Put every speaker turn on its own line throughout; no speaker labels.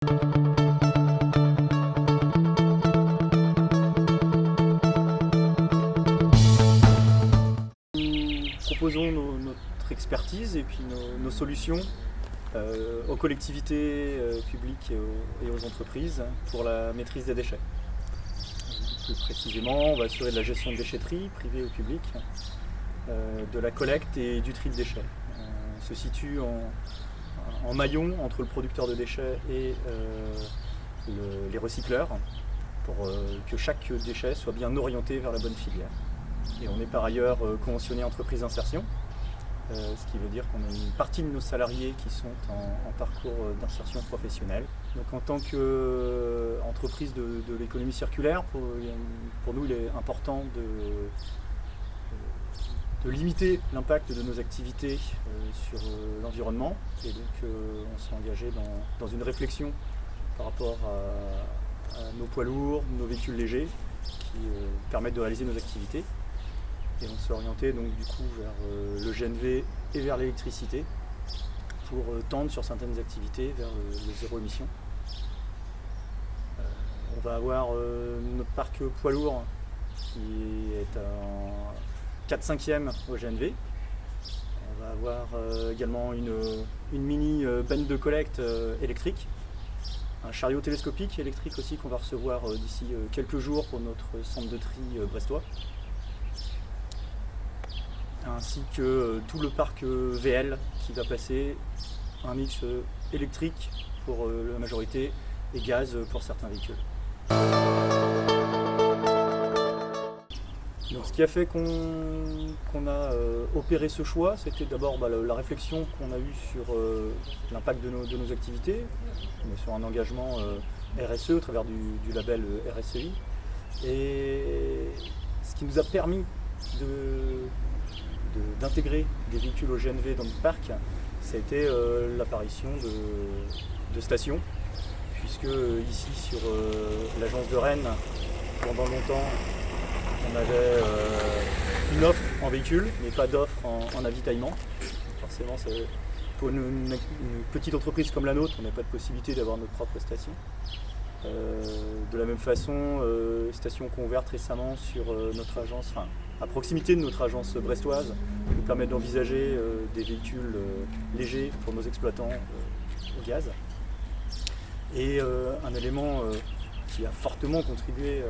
Nous proposons notre expertise et puis nos solutions aux collectivités publiques et aux entreprises pour la maîtrise des déchets. Plus précisément, on va assurer de la gestion de déchetterie, privée ou publique, de la collecte et du tri de déchets. On se situe en maillon entre le producteur de déchets et les recycleurs pour que chaque déchet soit bien orienté vers la bonne filière. Et on est par ailleurs conventionné entreprise d'insertion, ce qui veut dire qu'on a une partie de nos salariés qui sont en parcours d'insertion professionnelle. Donc en tant qu'entreprise de l'économie circulaire, pour nous il est important de limiter l'impact de nos activités sur l'environnement. Et donc on s'est engagé dans une réflexion par rapport à nos poids lourds, nos véhicules légers qui permettent de réaliser nos activités. Et on s'est orienté donc du coup vers le GNV et vers l'électricité pour tendre sur certaines activités vers le zéro émission. On va avoir notre parc poids lourd qui est en 4/5e au GNV. On va avoir également une mini benne de collecte électrique, un chariot télescopique électrique aussi qu'on va recevoir d'ici quelques jours pour notre centre de tri brestois, ainsi que tout le parc VL qui va passer, un mix électrique pour la majorité et gaz pour certains véhicules. Donc, ce qui a fait qu'on a opéré ce choix, c'était d'abord la réflexion qu'on a eue sur l'impact de nos activités. On est sur un engagement RSE au travers du label RSEI. Et ce qui nous a permis d'intégrer des véhicules au GNV dans notre parc, ça a été l'apparition de stations, puisque ici sur l'agence de Rennes, pendant longtemps, on avait une offre en véhicule, mais pas d'offre en avitaillement. Forcément, pour une petite entreprise comme la nôtre, on n'a pas de possibilité d'avoir notre propre station. De la même façon, station qu'on a ouverte récemment sur notre agence, enfin, à proximité de notre agence brestoise, nous permet d'envisager des véhicules légers pour nos exploitants au gaz. Et un élément qui a fortement contribué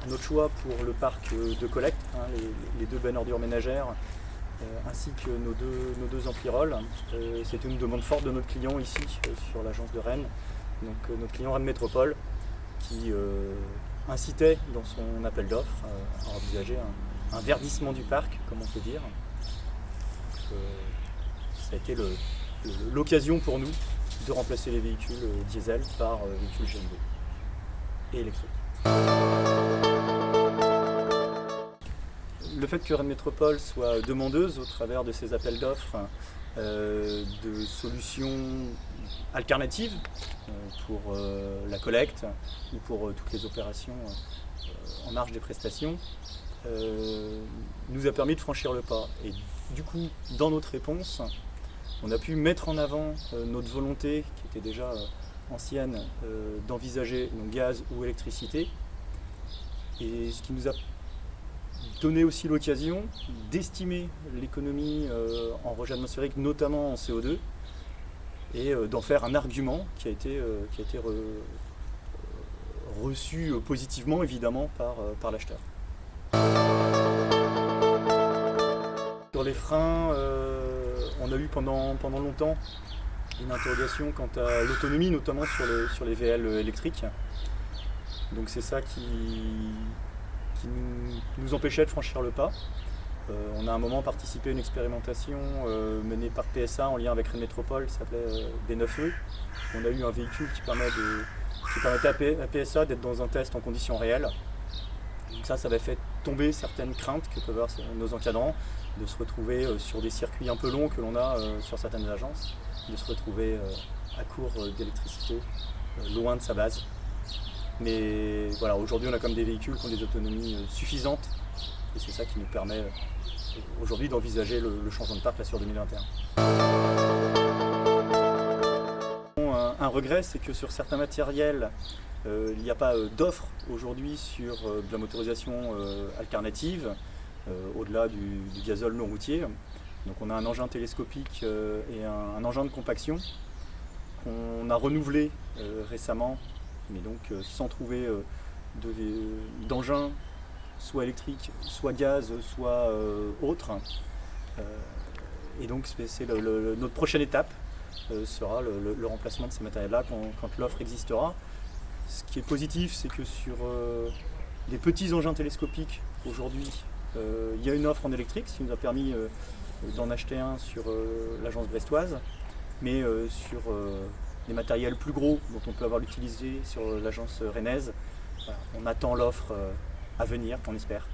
à notre choix pour le parc de collecte, les deux bennes ordures ménagères, ainsi que nos deux ampli-rolls. C'était une demande forte de notre client ici sur l'agence de Rennes, donc notre client Rennes Métropole, qui incitait dans son appel d'offres à envisager un verdissement du parc, comme on peut dire. Donc, ça a été l'occasion pour nous de remplacer les véhicules diesel par véhicules GNV et électriques. Le fait que Rennes Métropole soit demandeuse au travers de ses appels d'offres de solutions alternatives pour la collecte ou pour toutes les opérations en marge des prestations nous a permis de franchir le pas. Et du coup, dans notre réponse, on a pu mettre en avant notre volonté, qui était déjà ancienne, d'envisager gaz ou électricité, et ce qui nous a donné aussi l'occasion d'estimer l'économie en rejet atmosphérique, notamment en CO2, et d'en faire un argument qui a été reçu positivement évidemment par l'acheteur. Sur les freins, on a eu pendant longtemps une interrogation quant à l'autonomie, notamment sur les VL électriques. Donc c'est ça qui nous empêchait de franchir le pas. On a à un moment participé à une expérimentation menée par PSA en lien avec Rennes Métropole, qui s'appelait B9E. On a eu un véhicule qui permettait à PSA d'être dans un test en conditions réelles. Donc ça avait fait tomber certaines craintes que peuvent avoir nos encadrants, de se retrouver sur des circuits un peu longs que l'on a sur certaines agences, de se retrouver à court d'électricité, loin de sa base. Mais voilà, aujourd'hui on a comme des véhicules qui ont des autonomies suffisantes et c'est ça qui nous permet aujourd'hui d'envisager le changement de parc là sur 2021. un regret, c'est que sur certains matériels, il n'y a pas d'offre aujourd'hui sur de la motorisation alternative, au-delà du gazole non routier. Donc on a un engin télescopique et un engin de compaction qu'on a renouvelé récemment, mais donc sans trouver d'engin soit électrique, soit gaz, soit autre. Et donc c'est notre prochaine étape sera le remplacement de ces matériels-là quand l'offre existera. Ce qui est positif, c'est que sur les petits engins télescopiques, aujourd'hui, il y a une offre en électrique, ce qui nous a permis d'en acheter un sur l'agence brestoise, mais sur des matériels plus gros, dont on peut avoir l'utilisé sur l'agence rennaise, voilà, on attend l'offre à venir, on espère.